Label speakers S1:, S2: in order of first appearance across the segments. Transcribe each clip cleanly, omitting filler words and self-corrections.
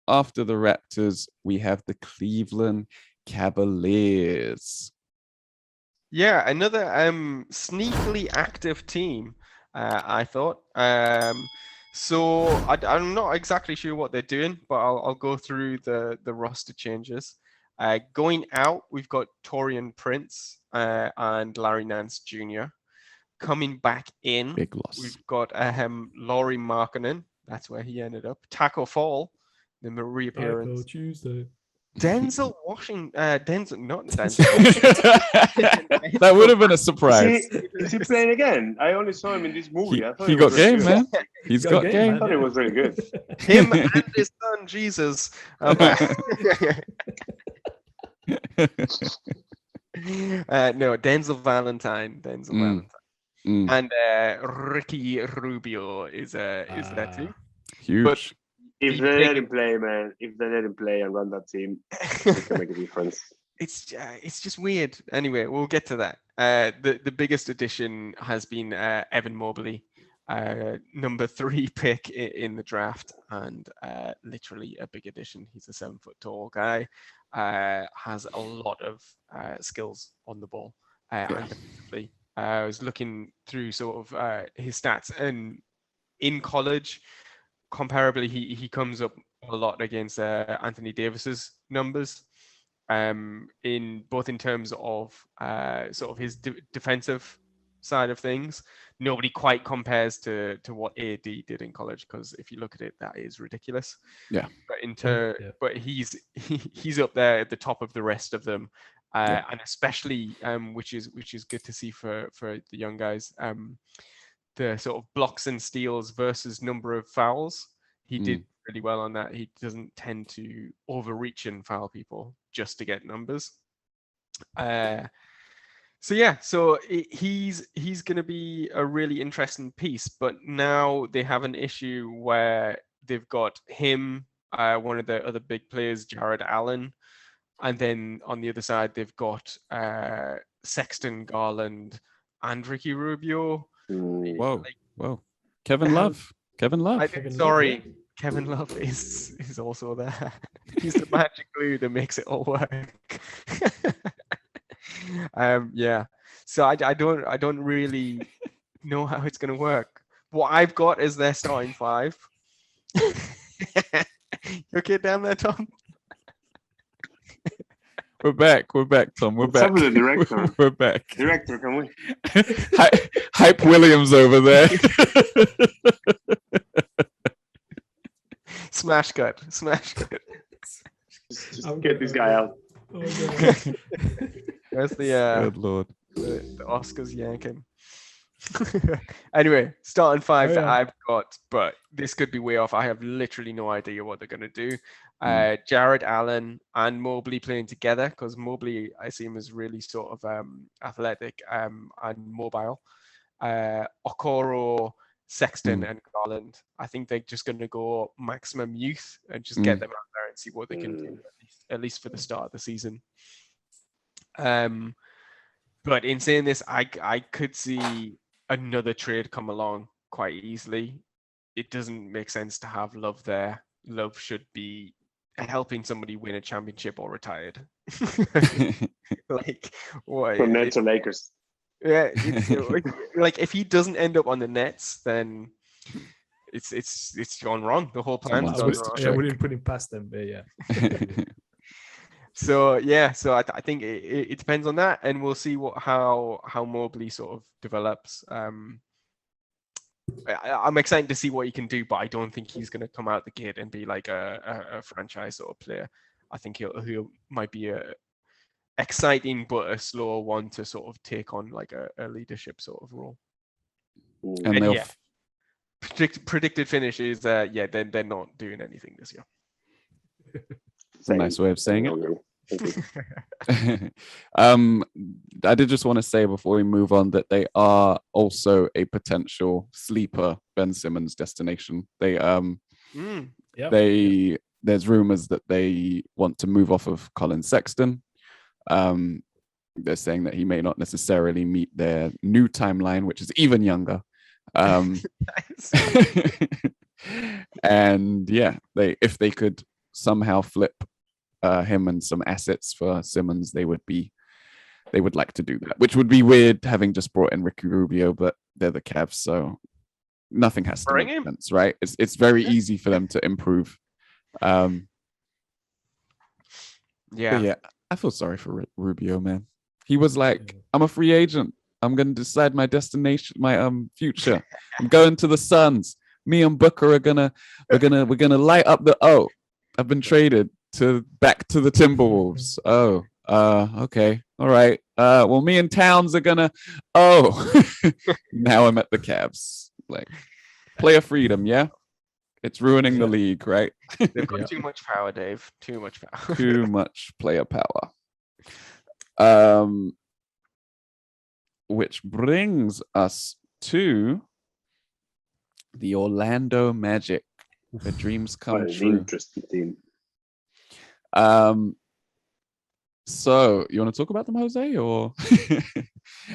S1: after the Raptors, we have the Cleveland Cavaliers.
S2: Yeah, another sneakily active team, I thought. So I'm not exactly sure what they're doing, but I'll go through the roster changes. Going out, we've got Torian Prince and Larry Nance Jr. Coming back in,
S1: Big loss.
S2: we've got Laurie Markkinen. That's where he ended up. Taco Fall, the reappearance.
S3: Taco Tuesday.
S2: Denzel Washington, not Denzel.
S1: That would have been a surprise.
S4: Is he playing again? I only saw him in this movie.
S1: He got game, man. He's got game.
S4: I thought it was really good.
S2: Him and his son Jesus. No, Denzel Valentine. And Ricky Rubio is there too.
S1: Huge.
S2: But
S4: if they let him play, man, if they let him play and run that team, it can make a difference.
S2: It's just weird. Anyway, we'll get to that. The biggest addition has been Evan Mobley, number 3 pick in the draft, and literally a big addition. He's a 7-foot tall guy, has a lot of skills on the ball, and defensively. I was looking through sort of his stats, and in college, comparably, he comes up a lot against Anthony Davis's numbers, in terms of sort of his defensive side of things. Nobody quite compares to what AD did in college, because if you look at it, that is ridiculous.
S1: Yeah.
S2: But but he's up there at the top of the rest of them. And especially, which is good to see for the young guys, the sort of blocks and steals versus number of fouls. He did really well on that. He doesn't tend to overreach and foul people just to get numbers. So he's going to be a really interesting piece. But now they have an issue where they've got him, one of the other big players, Jared Allen. And then on the other side, they've got Sexton, Garland, and Ricky Rubio.
S1: Whoa. Kevin Love. Kevin Love is also there. He's the magic glue that makes it all work. So I don't really know how it's going to work. What I've got is their starting 5. You okay down there, Tom? We're back, Tom. We're back.
S4: Some of the director.
S1: We're back.
S4: Director, can we?
S1: Hype Williams over there.
S2: Smash cut.
S4: Just get this guy out.
S3: Oh, God.
S2: There's the
S1: Good Lord.
S2: the Oscars yanking. Anyway, starting 5 that I've got, but this could be way off. I have literally no idea what they're going to do. Jared Allen and Mobley playing together, because Mobley, I see him as really sort of athletic and mobile. Okoro, Sexton, and Garland. I think they're just going to go maximum youth and just get them out there and see what they can do, at least for the start of the season. But in saying this, I could see another trade come along quite easily. It doesn't make sense to have Love there. Love should be helping somebody win a championship or retired. Like what?
S4: From Nets or Lakers.
S2: Yeah, like if he doesn't end up on the Nets, then it's gone wrong. The whole plan's gone wrong.
S3: Yeah, we didn't put him past them, but yeah.
S2: So I think it depends on that, and we'll see how Mobley sort of develops. I'm excited to see what he can do, but I don't think he's going to come out the gate and be like a franchise sort of player. I think he might be a exciting but a slower one to sort of take on like a leadership sort of role. And predicted finish is they're not doing anything this year.
S1: It's a nice way of saying it. I did just want to say before we move on that they are also a potential sleeper Ben Simmons destination. There's rumors that they want to move off of Colin Sexton. They're saying that he may not necessarily meet their new timeline, which is even younger. And if they could
S5: somehow flip him and some assets for Simmons, they would like to do that, which would be weird having just brought in Ricky Rubio, but they're the Cavs, so nothing has to
S2: Bring
S5: make
S2: him.
S5: sense, right? It's very easy for them to improve. But yeah, I feel sorry for Rubio, man. He was like, I'm a free agent. I'm going to decide my destination, my future. I'm going to the Suns. Me and Booker are gonna light up the I've been traded back to the Timberwolves. Oh, okay. All right. Well, me and Towns are gonna now I'm at the Cavs. Like, player freedom, yeah? It's ruining the league, right?
S2: They've got too much power, Dave. Too much power.
S5: Too much player power. Which brings us to the Orlando Magic. The dreams come
S4: An
S5: true.
S4: interesting team.
S5: So you want to talk about them, Jose, or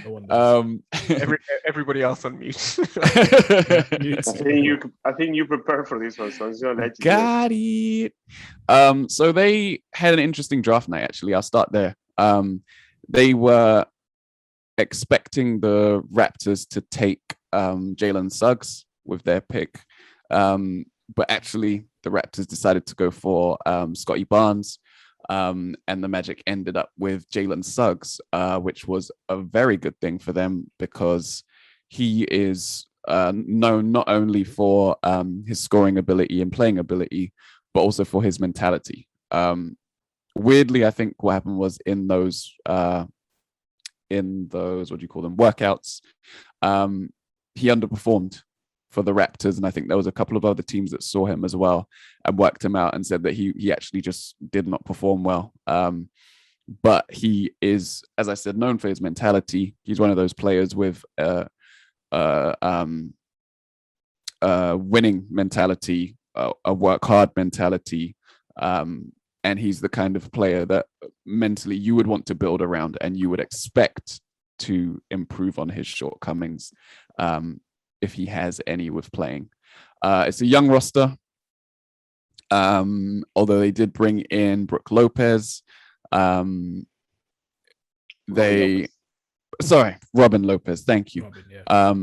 S3: No one does.
S2: Everybody else on mute.
S3: Mute.
S4: I think you prepared for this one, so I'm gonna let you.
S5: Got it. So they had an interesting draft night. Actually, I'll start there. They were expecting the Raptors to take Jalen Suggs with their pick, but actually the Raptors decided to go for Scotty Barnes, and the Magic ended up with Jalen Suggs, which was a very good thing for them because he is known not only for his scoring ability and playing ability, but also for his mentality. Weirdly, I think what happened was in those what do you call them, workouts, he underperformed for the Raptors, and I think there was a couple of other teams that saw him as well and worked him out and said that he actually just did not perform well. But he is, as I said, known for his mentality. He's one of those players with winning mentality, a work hard mentality, and he's the kind of player that mentally you would want to build around and you would expect to improve on his shortcomings if he has any with playing. It's a young roster, although they did bring in Brook Lopez. Robin Lopez, thank you.
S3: Robin, yeah.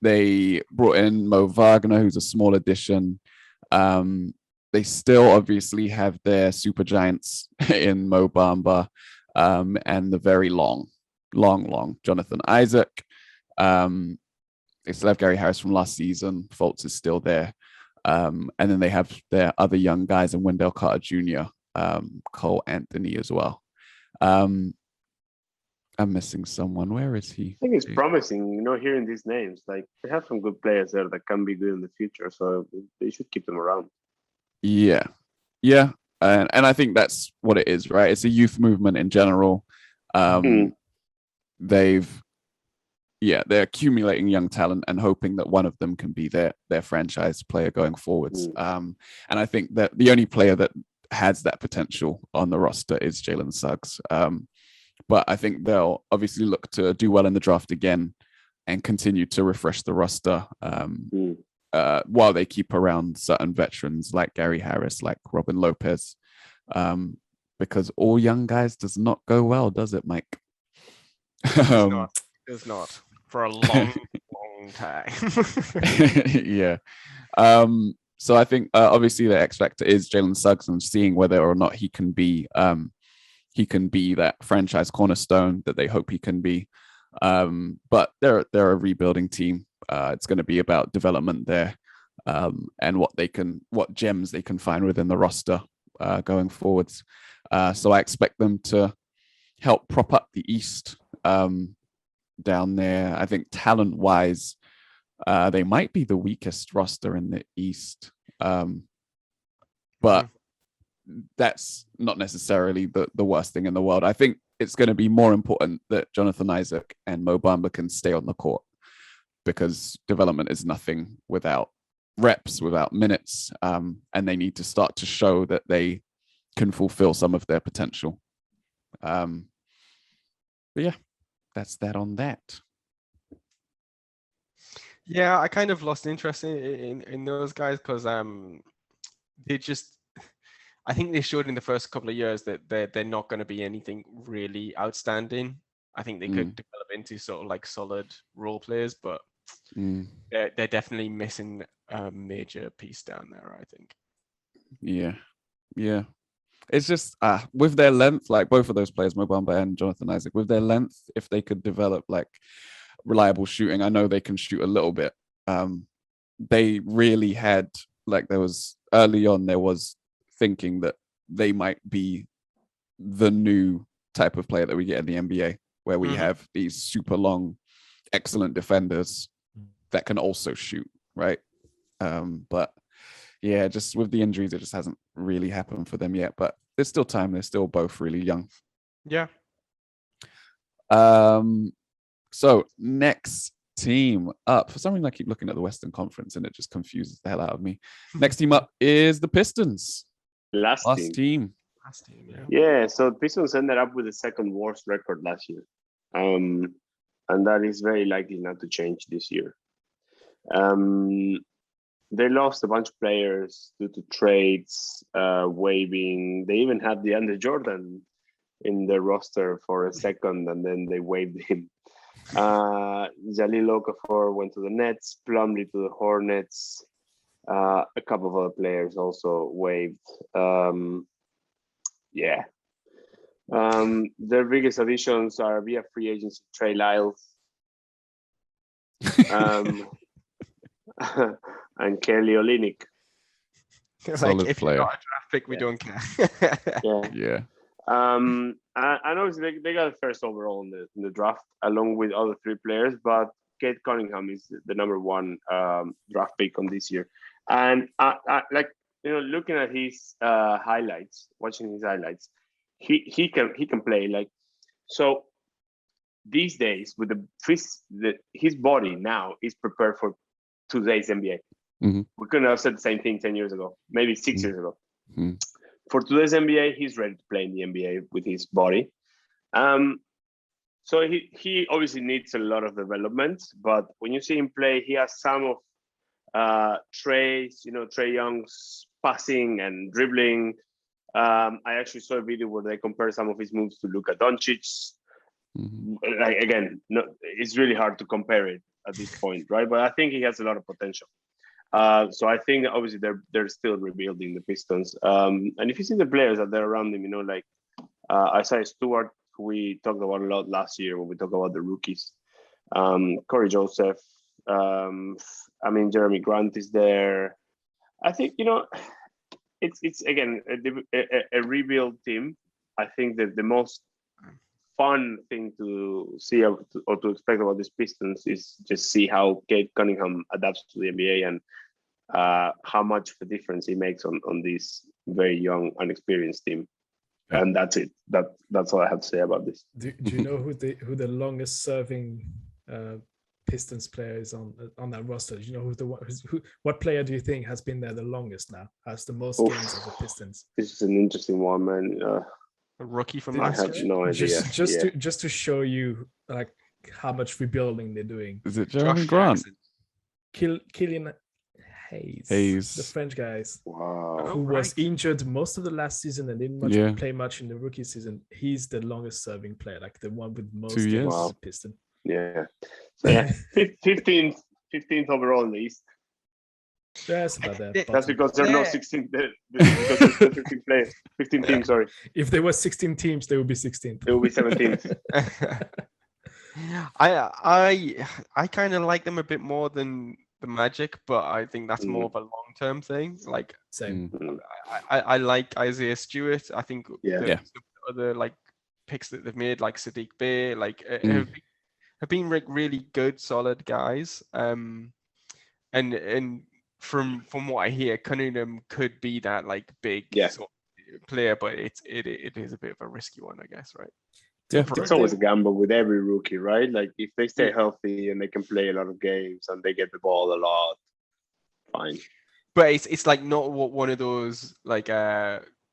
S5: They brought in Mo Wagner, who's a small addition. They still obviously have their super giants in Mo Bamba and the very long Jonathan Isaac. They still have Gary Harris from last season. Fultz is still there. And then they have their other young guys in Wendell Carter Jr., Cole Anthony as well. I'm missing someone. Where is he?
S4: I think it's promising, hearing these names. Like, they have some good players there that can be good in the future, so they should keep them around.
S5: Yeah. And I think that's what it is, right? It's a youth movement in general. They're accumulating young talent and hoping that one of them can be their franchise player going forwards. And I think that the only player that has that potential on the roster is Jalen Suggs. But I think they'll obviously look to do well in the draft again and continue to refresh the roster while they keep around certain veterans like Gary Harris, like Robin Lopez, because all young guys does not go well, does it, Mike?
S2: It's not for a long time.
S5: Yeah. So I think obviously the X factor is Jalen Suggs and seeing whether or not he can be that franchise cornerstone that they hope he can be. But they're a rebuilding team. It's going to be about development there, and what gems they can find within the roster going forwards. So I expect them to help prop up the East down there. I think talent-wise, they might be the weakest roster in the East, but that's not necessarily the worst thing in the world. I think it's going to be more important that Jonathan Isaac and Mo Bamba can stay on the court, because development is nothing without reps, without minutes, and they need to start to show that they can fulfill some of their potential. But yeah, that's that on that.
S2: Yeah, I kind of lost interest in those guys because I think they showed in the first couple of years that they're not going to be anything really outstanding. I think they could develop into sort of like solid role players, but they're definitely missing a major piece down there, I think.
S5: Yeah. It's just with their length, like both of those players, Mo Bamba and Jonathan Isaac, with their length, if they could develop like reliable shooting, I know they can shoot a little bit. They really had, like, there was early on, there was thinking that they might be the new type of player that we get in the NBA, where we have these super long, excellent defenders that can also shoot, right? But yeah, just with the injuries, it just hasn't really happened for them yet. But there's still time. They're still both really young.
S2: Yeah.
S5: So next team up. For some reason, I keep looking at the Western Conference and it just confuses the hell out of me. Next team up is the Pistons.
S4: Last team. Yeah, so Pistons ended up with the second worst record last year. And that is very likely not to change this year. They lost a bunch of players due to trades, waiving. They even had DeAndre Jordan in their roster for a second, and then they waived him. Jalil Okafor went to the Nets, Plumlee to the Hornets. A couple of other players also waived. Their biggest additions are via free agency Trey Lyles and Kelly Olynyk.
S5: Solid
S2: like, if
S5: player.
S2: you're not a draft pick, we don't care.
S5: Yeah.
S4: And obviously they got the first overall in the draft, along with other three players. But Cade Cunningham is the number one draft pick on this year. And looking at his highlights, watching his highlights, he can play like so. These days, with his body now is prepared for today's NBA. We couldn't have said the same thing 10 years ago, maybe 6 years ago. For today's NBA, he's ready to play in the NBA with his body. So he obviously needs a lot of development, but when you see him play, he has some of Trey Young's passing and dribbling. I actually saw a video where they compare some of his moves to Luka Doncic's. Like, again, it's really hard to compare it at this point, right? But I think he has a lot of potential. So I think obviously they're still rebuilding the Pistons. And if you see the players that are around them, like Isaiah Stewart, who we talked about a lot last year when we talked about the rookies. Corey Joseph. Jeremy Grant is there. I think it's again a rebuild team. I think that the most fun thing to see or to expect about these Pistons is just see how Cade Cunningham adapts to the NBA and how much of a difference he makes on this very young, unexperienced team. And that's it. That's all I have to say about this.
S3: Do you know who the longest serving Pistons player is on that roster? Do you know what player do you think has been there the longest now? Has the most games of the Pistons?
S4: This is an interesting one, man.
S2: A rookie from
S4: I
S2: last
S4: have
S2: year.
S4: no idea.
S3: Just to show you like how much rebuilding they're doing.
S5: Is it Jeremy
S2: Josh
S5: Grant?
S2: Jackson.
S3: Killian Hayes, the French guys,
S4: Wow.
S3: who was injured most of the last season and didn't play much in the rookie season. He's the longest serving player, like the one with most
S5: 2 years.
S3: games
S4: Wow.
S3: as a Piston.
S4: Yeah. So 15th overall in the East.
S3: Yeah, it's about that.
S4: That's because there are no 16. Because there's 15 players. 15 teams. Sorry.
S3: If there were 16 teams, they would be 16th.
S4: It will be 17th.
S2: I kind of like them a bit more than the Magic, but I think that's more of a long-term thing. Like,
S3: Same.
S2: I like Isaiah Stewart. I think
S4: Yeah.
S2: the other like picks that they've made, like Sadiq Bey, like have been like really good, solid guys. And from what I hear, Cunningham could be that like big sort of player, but it is a bit of a risky one, I guess, right?
S5: Yeah.
S4: It's always a gamble with every rookie, right? Like if they stay healthy and they can play a lot of games and they get the ball a lot, fine.
S2: But it's like not one of those like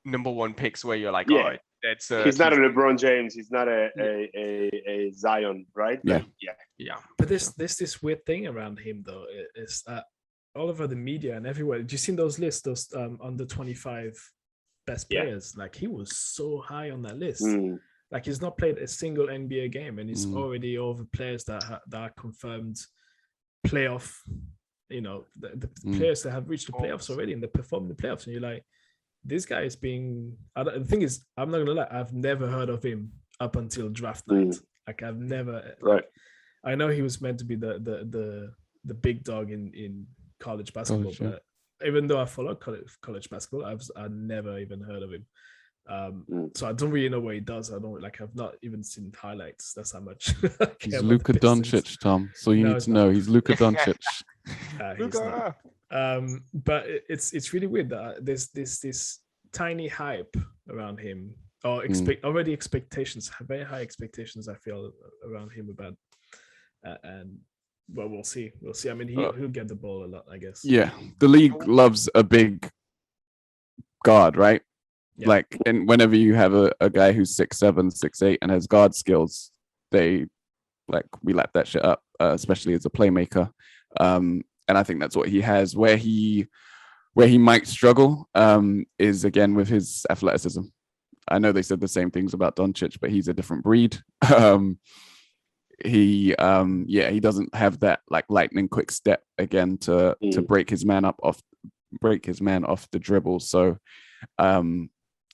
S2: number one picks where you're like, oh, that's
S4: he's not a LeBron James, he's not a Zion, right?
S5: Yeah.
S4: Like,
S2: yeah.
S3: But there's this weird thing around him though. Is all over the media and everywhere. Did you see those lists? Those under 25 best
S4: Yeah.
S3: players. Like he was so high on that list.
S4: Mm.
S3: Like he's not played a single NBA game, and he's
S5: Mm.
S3: already over players that are confirmed playoff. You know, the players that have reached the playoffs already and they performed in the playoffs, and you're like, this guy is being. The thing is, I'm not gonna lie, I've never heard of him up until draft night. Like I've never.
S4: Right.
S3: I know he was meant to be the big dog in college basketball,
S5: College,
S3: but even though I follow college basketball, I've never even heard of him. So I don't really know what he does. I've not even seen highlights. That's how much.
S5: He's Luka Doncic, Tom. So you need to know he's Luka Doncic.
S3: He's not. But it's really weird that there's this tiny hype around him, or already expectations, very high expectations. I feel around him about, and well, we'll see. I mean, he'll get the ball a lot, I guess.
S5: Yeah, the league loves a big guard, right?
S3: Yeah.
S5: Like, and whenever you have a guy who's 6'7", 6'8", and has guard skills, we lap that shit up, especially as a playmaker. And I think that's what he has. Where he might struggle is again with his athleticism. I know they said the same things about Doncic, but he's a different breed. He doesn't have that like lightning quick step again to break his man off the dribble. So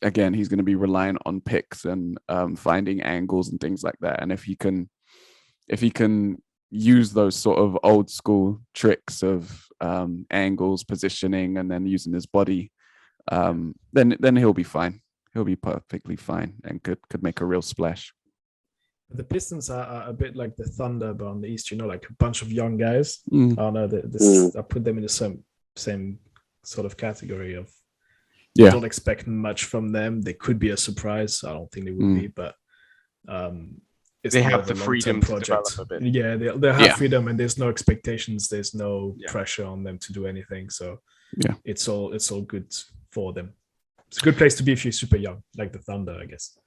S5: again, he's going to be relying on picks and finding angles and things like that. And if he can use those sort of old school tricks of angles, positioning, and then using his body, then he'll be fine. He'll be perfectly fine and could make a real splash.
S3: The Pistons are a bit like the Thunder, but on the East, like a bunch of young guys.
S5: Mm.
S3: I don't know. I put them in the same sort of category of.
S5: Yeah.
S3: Don't expect much from them. They could be a surprise. I don't think they would be, but
S2: they have the freedom to develop a bit.
S3: Yeah, they have freedom, and there's no expectations. There's no pressure on them to do anything. So it's all good for them. It's a good place to be if you're super young, like the Thunder, I guess.